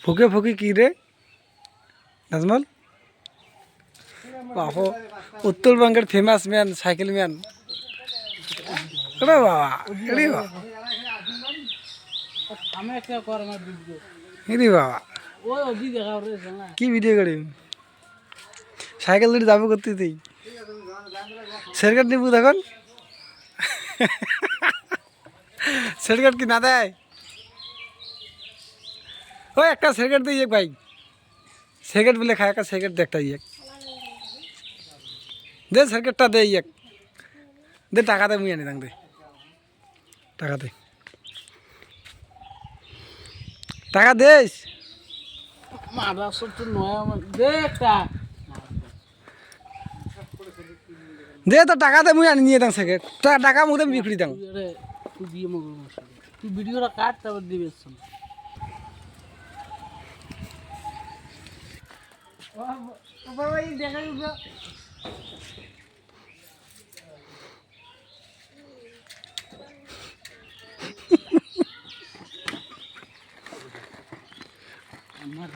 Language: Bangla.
ফুকে ফুকে কি রে নাজমল? বাবা উত্তরবঙ্গের ফেমাস ম্যান সাইকেল ম্যান। বাবা এরে বাবা এরে বাবা কি ভিডিও করি সাইকেল ধরে যাবো করতে তুই সেরকাট নিবু তখন সেরকাট কি না দেয়? ওই একটা সেরকাট দিয়ে ভাই সেকেন্ড বলে খায় একটা সেকেন্ড দে একটা দে সেকেন্ডটা দে দে টাকা দে মুই আনি দাং দে টাকা দে টাকা দেস দে তো টাকা দে মুই আনি নিয়ে দাং সেকেন্ড টাকা মুখ বিক্রি দাং তুই ভিডিওটা কাট তারপর দিবি দেখা আমার